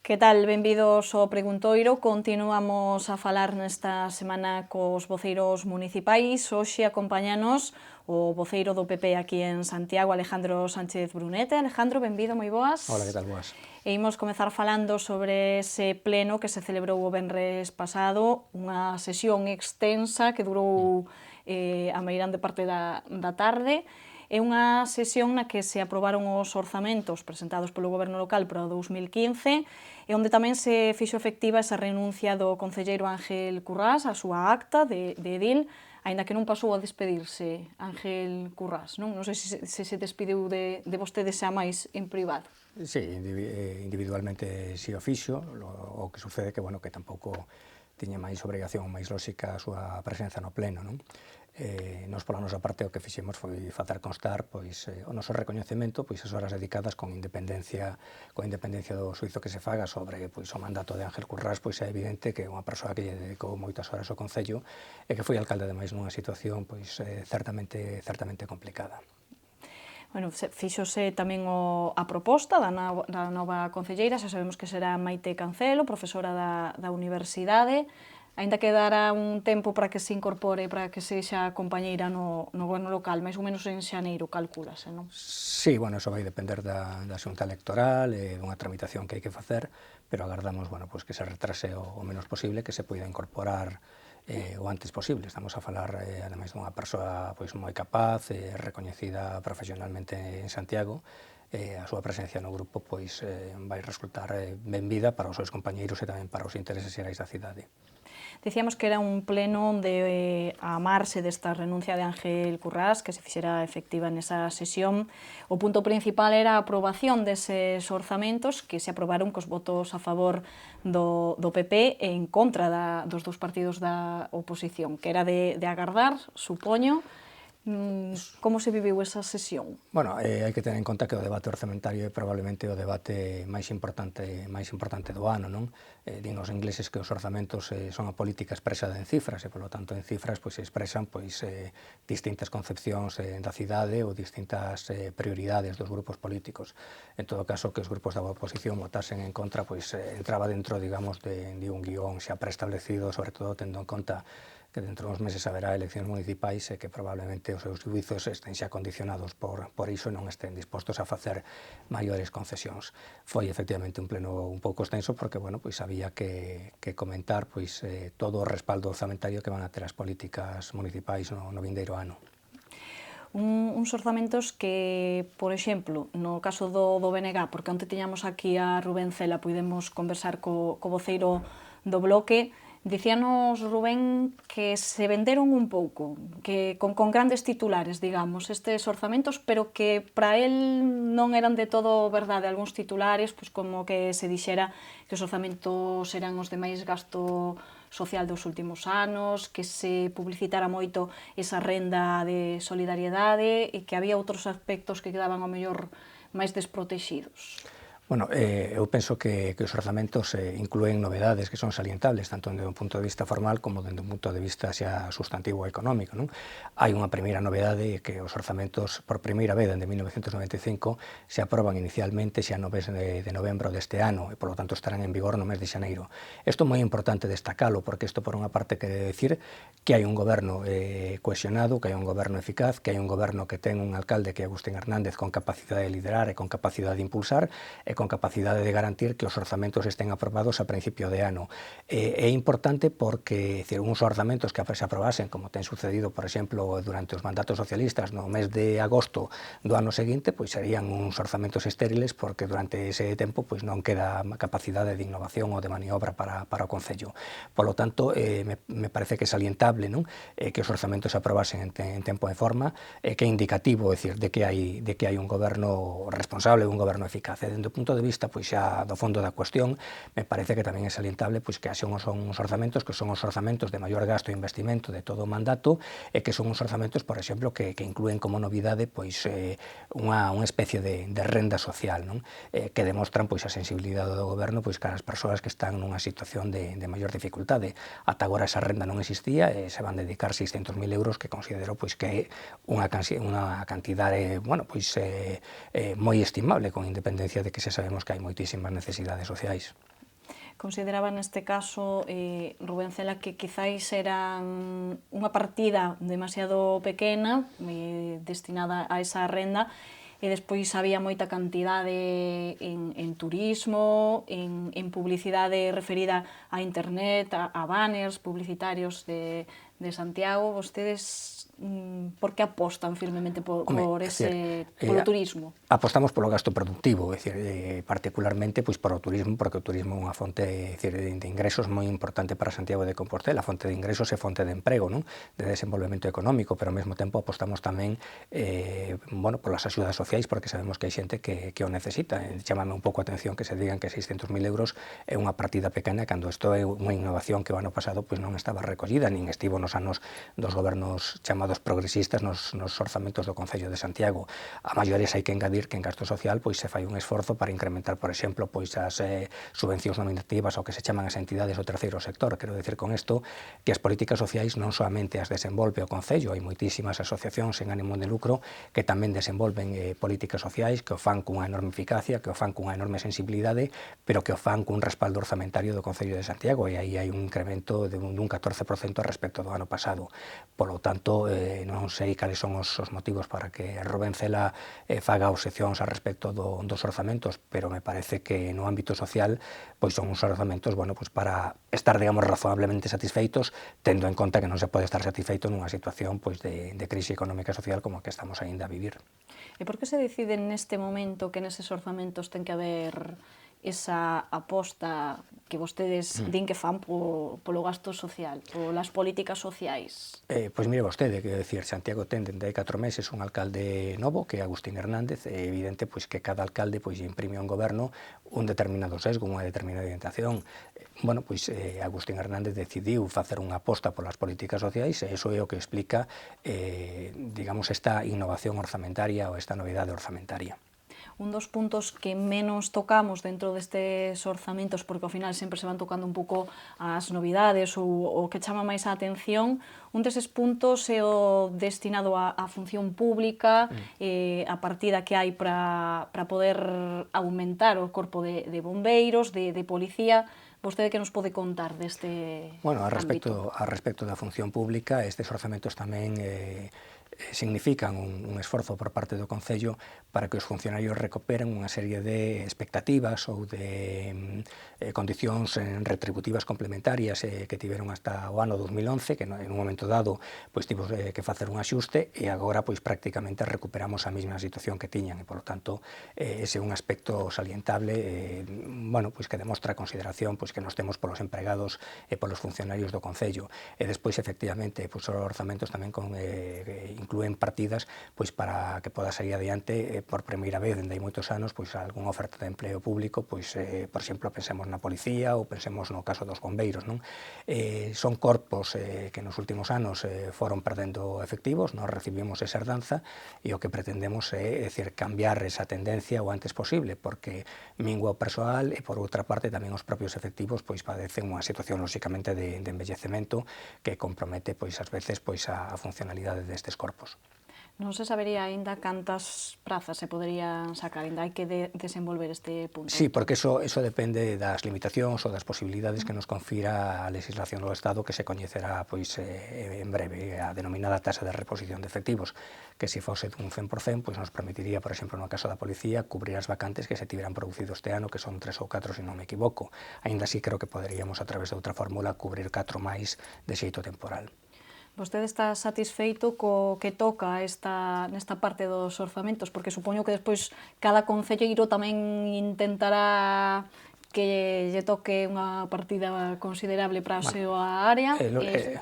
Que tal? Benvidos ao Preguntoiro. Continuamos a falar nesta semana cos voceiros municipais. Hoxe acompáñanos o voceiro do PP aquí en Santiago, Alejandro Sánchez Brunete. Alejandro, benvido, moi boas. Hola, que tal, boas? E imos comezar falando sobre ese pleno que se celebrou o venres pasado, unha sesión extensa que durou a meirande parte da tarde. É unha sesión na que se aprobaron os orzamentos presentados polo Goberno local para o 2015 e onde tamén se fixo efectiva esa renuncia do concelleiro Ángel Currás á súa acta de edil, aínda que non pasou a despedirse Ángel Currás, non? Non sei se despediu de vostede xa máis en privado. Sí, individualmente si o fixo, o que sucede que, bueno, que tampouco tiña máis obrigación, máis lógica a súa presenza no pleno, non? Nos pola nosa parte o que fixemos foi facer constar pois o noso recoñecemento pois as horas dedicadas con independencia do xuízo que se faga sobre pois o mandato de Ángel Currás, pois é evidente que é unha persoa que lle dedicou moitas horas ao concello e que foi alcalde ademais nunha situación pois certamente complicada. Bueno, fíxose tamén a proposta da nova concelleira, xa sabemos que será Maite Cancelo, profesora da universidade, aínda que dará un tempo para que se incorpore, para que sexa compañeira no goberno local, máis ou menos en xaneiro, calcúlase, non? Sí, bueno, eso vai depender da xunta electoral e dunha tramitación que hai que facer, pero agardamos, bueno, pues que se retrase o menos posible, que se poida incorporar o antes posible. Estamos a falar, ademais, dunha persoa pois moi capaz, recoñecida profesionalmente en Santiago, a súa presencia no grupo pois vai resultar benvida para os seus compañeiros e tamén para os intereses xerais da cidade. Dicíamos que era un pleno onde, a marxe desta renuncia de Ángel Currás, que se fixera efectiva nesa sesión, o punto principal era a aprobación deses orzamentos que se aprobaron cos votos a favor do PP e en contra dos dous partidos da oposición, que era de agardar, supoño. Como se viviu esa sesión? Bueno, hai que tener en conta que o debate orzamentario é probablemente o debate máis importante do ano, non? Din os ingleses que os orzamentos son a política expresada en cifras e, polo tanto, en cifras se expresan distintas concepcións da cidade ou distintas prioridades dos grupos políticos. En todo caso, que os grupos da oposición votasen en contra, entraba dentro, digamos, de un guión xa preestablecido, sobre todo tendo en conta que dentro dos meses haberá eleccións municipais e que probablemente os seus xuizos estén xa condicionados por iso e non estén dispostos a facer maiores concesións. Foi efectivamente un pleno un pouco extenso porque, bueno, había que comentar todo o respaldo orzamentario que van a ter as políticas municipais no vindeiro ano. Uns orzamentos que, por exemplo, no caso do BNG, porque onte tiñamos aquí a Rubén Cela, pudemos conversar co voceiro do bloque, dicíanos, Rubén, que se venderon un pouco, que con grandes titulares, digamos, estes orzamentos, pero que para él non eran de todo verdade. Algúns titulares, como que se dixera que os orzamentos eran os de máis gasto social dos últimos anos, que se publicitara moito esa renda de solidariedade e que había outros aspectos que quedaban ao mellor máis desprotexidos. Bueno, eu penso que os orzamentos inclúen novedades que son salientables, tanto dende un punto de vista formal como dende un punto de vista xa sustantivo e económico, non? Hai unha primeira novedade que os orzamentos, por primeira vez dende 1995, se aproban inicialmente xa no mes de novembro deste ano e, polo tanto, estarán en vigor no mes de xaneiro. Isto é moi importante destacalo, porque isto, por unha parte, quere decir que hai un goberno cohesionado, que hai un goberno eficaz, que hai un goberno que ten un alcalde que é Agustín Hernández con capacidade de liderar e con capacidade de impulsar e con capacidade de garantir que os orzamentos estén aprobados a principio de ano. É importante porque uns orzamentos que se aprobasen, como ten sucedido, por exemplo, durante os mandatos socialistas no mes de agosto do ano seguinte, serían uns orzamentos estériles porque durante ese tempo non queda capacidade de innovación ou de maniobra para o Concello. Polo tanto, me parece que é salientable, non? Que os orzamentos se aprobasen en tempo e forma, que é indicativo, de que hai un goberno responsable, un goberno eficaz. Dende o punto de vista xa do fondo da cuestión, me parece que tamén é salientable que son uns orzamentos que son os orzamentos de maior gasto e investimento de todo o mandato e que son uns orzamentos, por exemplo, que inclúen como novidade unha especie de renda social, non? Que demostran a sensibilidade do goberno cara as persoas que están nunha situación de maior dificultade. Ata agora esa renda non existía e se van dedicar 600.000 euros, que considero que é unha cantidade moi estimable, con independencia de que se sabemos que hai moitísimas necesidades sociais. Consideraba neste caso, Rubén Cela, que quizáis era unha partida demasiado pequena destinada a esa renda, e despois había moita cantidade en turismo, en publicidade referida a internet, a banners publicitarios de Santiago. Vostedes, por que apostan firmemente polo turismo? Apostamos polo gasto productivo, é dicir, particularmente pois polo turismo, porque o turismo é unha fonte de ingresos moi importante para Santiago de Compostela, fonte de ingresos e fonte de emprego, non? De desenvolvemento económico, pero ao mesmo tempo apostamos tamén polas axudas sociais, porque sabemos que hai xente que o necesita. Chámame un pouco a atención que se digan que 600.000 euros é unha partida pequena, cando isto é unha innovación que o ano pasado pois non estaba recollida, nin estivo nos anos dos gobernos chamados progresistas nos orzamentos do Concello de Santiago. A maiores hai que engadir que en gasto social pois se fai un esforzo para incrementar, por exemplo, pois as subvencións nominativas ao que se chaman as entidades do terceiro sector. Quero dicir con isto que as políticas sociais non solamente as desenvolve o Concello, hai moitísimas asociacións sen ánimo de lucro que tamén desenvolven políticas sociais, que o fan cunha enorme eficacia, que o fan cunha enorme sensibilidade, pero que o fan cun respaldo orzamentario do Concello de Santiago, e aí hai un incremento dun 14% respecto do ano pasado. Polo tanto, non sei cales son os motivos para que Rubén Cela faga obxeccións a respecto dos orzamentos, pero me parece que no ámbito social pois son uns orzamentos para estar, digamos, razonablemente satisfeitos, tendo en conta que non se pode estar satisfeito nunha situación pois de crise económica e social como a que estamos aínda a vivir. E por que se decide neste momento que neses orzamentos ten que haber esa aposta que vostedes din que fan polo gasto social, polas políticas sociais? Pois mire vostede, quero dicir, Santiago ten dende hai 4 meses un alcalde novo, que é Agustín Hernández. É evidente pois que cada alcalde pois imprime ao goberno un determinado sesgo, unha determinada orientación. Agustín Hernández decidiu facer unha aposta polas políticas sociais, e iso é o que explica, digamos, esta innovación orzamentaria ou esta novidade orzamentaria. Un dos puntos que menos tocamos dentro destes orzamentos, porque ao final sempre se van tocando un pouco as novidades ou o que chama máis a atención, un deses puntos é o destinado á función pública, a partida que hai para poder aumentar o corpo de bombeiros, de policía. Vostede que nos pode contar deste ámbito? A respecto da función pública, estes orzamentos tamén significan un esforzo por parte do Concello para que os funcionarios recuperen unha serie de expectativas ou de condicións retributivas complementarias que tiveron hasta o ano 2011, que en un momento dado pois tivemos que facer un axuste, e agora pois prácticamente recuperamos a mesma situación que tiñan, e polo tanto ese é un aspecto salientable pois que demostra a consideración pois que nos temos polos empregados e polos funcionarios do Concello. E despois, efectivamente, pois os orzamentos tamén inclúen partidas pois para que poda sair adiante por primeira vez dende hai moitos anos pois algunha oferta de empleo público, pois por exemplo pensemos na policía ou pensemos no caso dos bombeiros, non? Son corpos que nos últimos anos foron perdendo efectivos, nós recibimos esa herdanza, e o que pretendemos é cambiar esa tendencia o antes posible, porque mingua o persoal e por outra parte tamén os propios efectivos pois padecen unha situación lóxicamente de envellecemento que compromete pois ás veces pois a funcionalidade destes corpos. Non se sabería aínda cantas prazas se poderían sacar, aínda hai que desenvolver este punto. Sí, porque eso depende das limitacións ou das posibilidades que nos confira a legislación do Estado, que se coñecerá pois en breve, a denominada tasa de reposición de efectivos, que se fose dun 100%, pois nos permitiría, por exemplo, no caso da policía, cubrir as vacantes que se tiveran producido este ano, que son 3 ou 4, se non me equivoco. Aínda así, creo que poderíamos, a través de outra fórmula, cubrir 4 máis de xeito temporal. Vostede está satisfeito co que toca nesta parte dos orzamentos? Porque supoño que despois cada concelleiro tamén intentará que lle toque unha partida considerable para a súa área.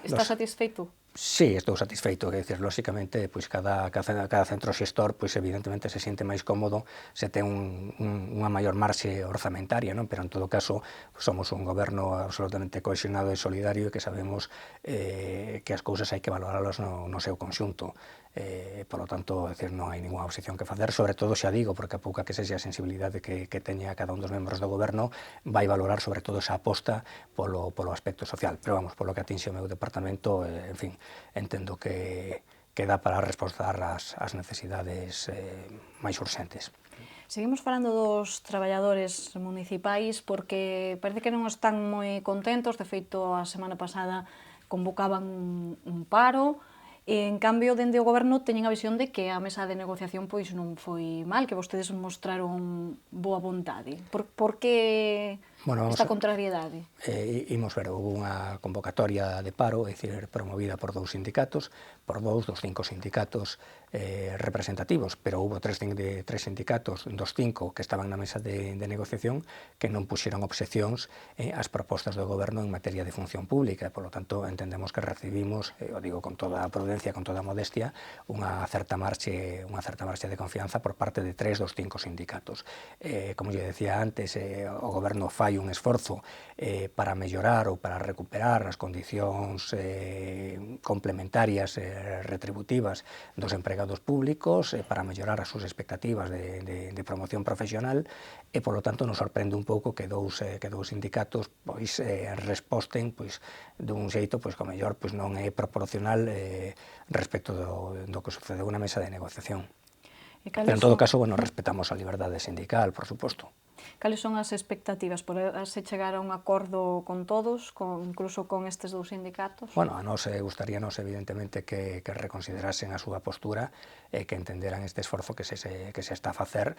Está satisfeito? Sí, estou satisfeito, é dicir, lóxicamente, pois cada centro xestor, pois evidentemente se siente máis cómodo se ten unha maior marxe orzamentaria, non? Pero en todo caso, somos un goberno absolutamente cohesionado e solidario, e que sabemos que as cousas hai que valoralas no seu conxunto. Polo tanto, non hai ninguna obxección que facer, sobre todo, xa digo, porque a pouca que sexa a sensibilidade que teña cada un dos membros do goberno, vai valorar sobre todo esa aposta polo aspecto social. Pero vamos, polo que atinxe o meu departamento, en fin, entendo que dá para responder ás necesidades máis urxentes. Seguimos falando dos traballadores municipais porque parece que non están moi contentos. De feito, a semana pasada convocaban un paro. E, en cambio, dende o goberno teñen a visión de que a mesa de negociación pois non foi mal, que vostedes mostraron boa vontade. Por que esta contrariedade? Imos ver, houve unha convocatoria de paro, é dicir, promovida por dous sindicatos, por dous dos 5 sindicatos representativos, pero houve tres sindicatos dos 5 que estaban na mesa de negociación que non puxeron obxeccións ás propostas do goberno en materia de función pública, e, polo tanto, entendemos que recibimos, o digo con toda a prudencia, con toda a modestia, unha certa marxe de confianza por parte de 3 dos 5 sindicatos. Como lle decía antes, o goberno fai un esforzo para mellorar ou para recuperar as condicións complementarias retributivas dos empregados públicos, para mellorar as súas expectativas de promoción profesional, e, polo tanto, nos sorprende un pouco que dous sindicatos pois resposten pois dun xeito pois que ao mellor pois non é proporcional respecto do que sucedeu na mesa de negociación. Pero, en todo caso, bueno, respetamos a liberdade sindical, por suposto. Cales son as expectativas? Poderse chegar a un acordo con todos, incluso con estes dous sindicatos? Bueno, a nos gustaríanos, evidentemente, que reconsiderasen a súa postura e que entenderan este esforzo que se está a facer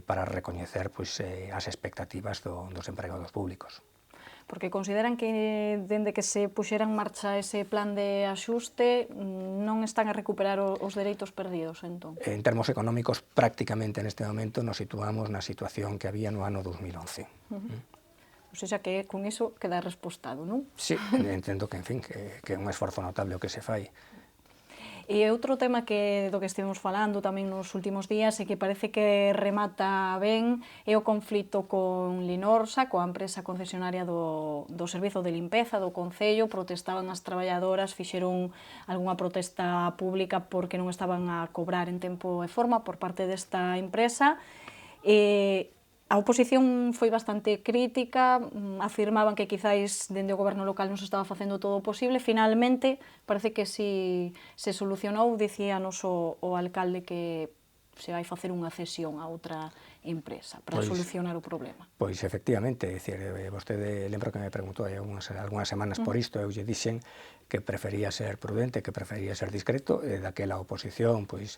para recoñecer pois, as expectativas dos empregados públicos. Porque consideran que, dende que se puxera en marcha ese plan de axuste, non están a recuperar os dereitos perdidos, entón? En termos económicos, prácticamente neste momento nos situamos na situación que había no ano 2011. O sea que con iso queda respostado, non? Sí, entendo que, en fin, que é un esforzo notable o que se fai. E outro tema do que estivemos falando tamén nos últimos días e que parece que remata ben é o conflito con Linorsa, coa empresa concesionaria do servizo de limpeza do Concello. Protestaban as traballadoras, fixeron algunha protesta pública porque non estaban a cobrar en tempo e forma por parte desta empresa. A oposición foi bastante crítica, afirmaban que quizáis dende o goberno local non se estaba facendo todo o posible. Finalmente, parece que si se solucionou, dicíanos o alcalde que se vai facer unha cesión a outra empresa para solucionar o problema. Pois, efectivamente, vostede lembro que me preguntou hai algunhas semanas por isto, eu lle dixen que prefería ser prudente, que prefería ser discreto, e daquela oposición pois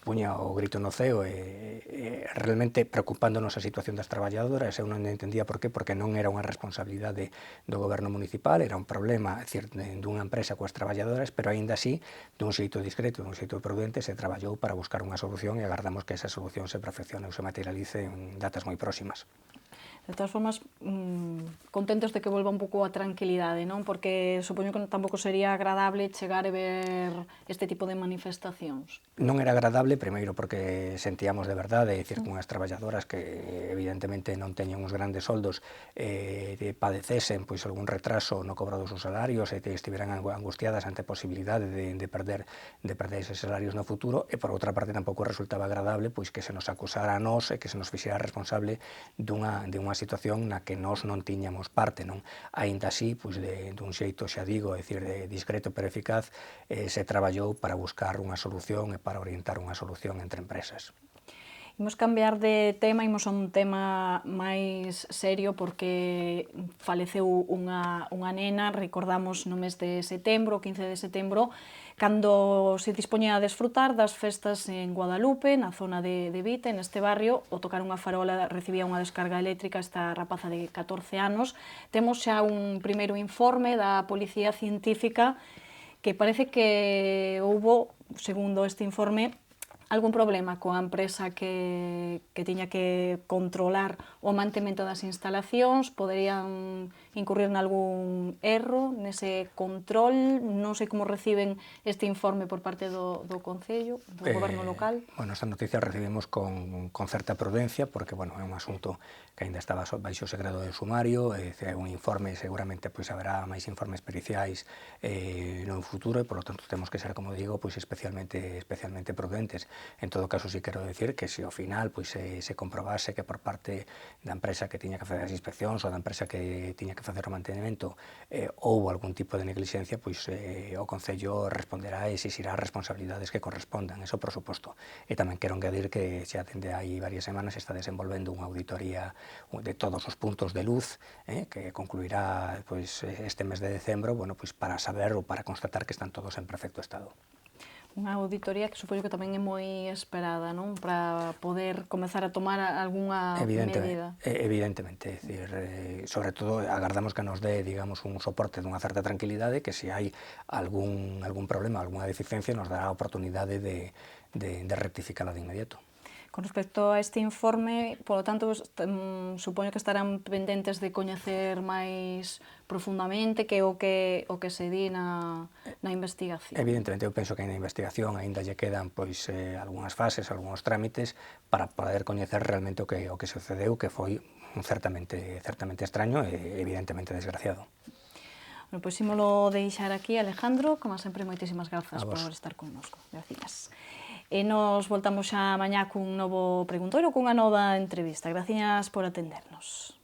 puña o grito no ceo e realmente preocupándonos a situación das traballadoras. Eu non entendía por qué, porque non era unha responsabilidade do goberno municipal, era un problema, é dicir, dunha empresa coas traballadoras, pero aínda así, dun xeito discreto, dun xeito prudente, se traballou para buscar unha solución e agardamos que esa solución se perfeccione ou se materialice en datas moi próximas. De todas formas, contentos de que volva un pouco a tranquilidade, non? Porque supoño que tampouco sería agradable chegar e ver este tipo de manifestacións. Non era agradable, primeiro, porque sentíamos de verdade, é dicir, que unhas traballadoras que evidentemente non teñen uns grandes soldos padecesen pois algún retraso no cobro dos seus salarios e estiveran angustiadas ante a posibilidade de perder eses salarios no futuro, e por outra parte tampouco resultaba agradable pois que se nos acusara a nós e que se nos fixera responsable dunha situación na que nós non tiñamos parte, non? Aínda así, pois dun xeito, xa digo, é dicir, discreto pero eficaz, se traballou para buscar unha solución e para orientar unha solución entre empresas. Imos cambiar de tema, imos a un tema máis serio porque faleceu unha nena, recordamos no mes de setembro, 15 de setembro, cando se dispoñía a desfrutar das festas en Guadalupe, na zona de Vite, neste barrio, ao tocar unha farola recibía unha descarga eléctrica esta rapaza de 14 anos. Temos xa un primeiro informe da Policía Científica que parece que houbo, segundo este informe, algún problema coa empresa que tiña que controlar o mantemento das instalacións, poderían incurrir nalgún erro nese control. Non sei como reciben este informe por parte do Concello, do goberno local. Bueno, esta noticia recibimos con certa prudencia, porque, bueno, é un asunto que ainda estaba baixo segredo de sumario, é un informe, seguramente pois haberá máis informes periciais no futuro, e, polo tanto, temos que ser, como digo, pois especialmente prudentes. En todo caso, sí quero decir que se ao final pois, se comprobase que por parte da empresa que tiña que facer as inspeccións ou da empresa que tiña que facer o mantenimento houbo algún tipo de negligencia, pois o Concello responderá e exixirá as responsabilidades que correspondan, eso por suposto. E tamén quero engadir que xa dende hai varias semanas se está desenvolvendo unha auditoría de todos os puntos de luz que concluirá pois, este mes de decembro, bueno, pois para saber ou para constatar que están todos en perfecto estado. Unha auditoría que supoño que tamén é moi esperada, non? Para poder comezar a tomar algunha medida. Evidentemente, é dicir, sobre todo agardamos que nos dé, digamos, un soporte dunha certa tranquilidade, que se hai algún problema, algunha deficiencia, nos dará a oportunidade de rectificala de inmediato. Con respecto a este informe, polo tanto, supoño que estarán pendentes de coñecer máis profundamente que o que se di na investigación. Evidentemente, eu penso que na investigación aínda lle quedan pois algunhas fases, algúns trámites para poder coñecer realmente o que sucedeu, que foi certamente extraño e evidentemente desgraciado. Bueno, pois ímolo deixar aquí, Alejandro. Como sempre, moitísimas grazas por estar connosco. Gracias. E nos voltamos xa mañá cun novo preguntoiro, cunha nova entrevista. Gracias por atendernos.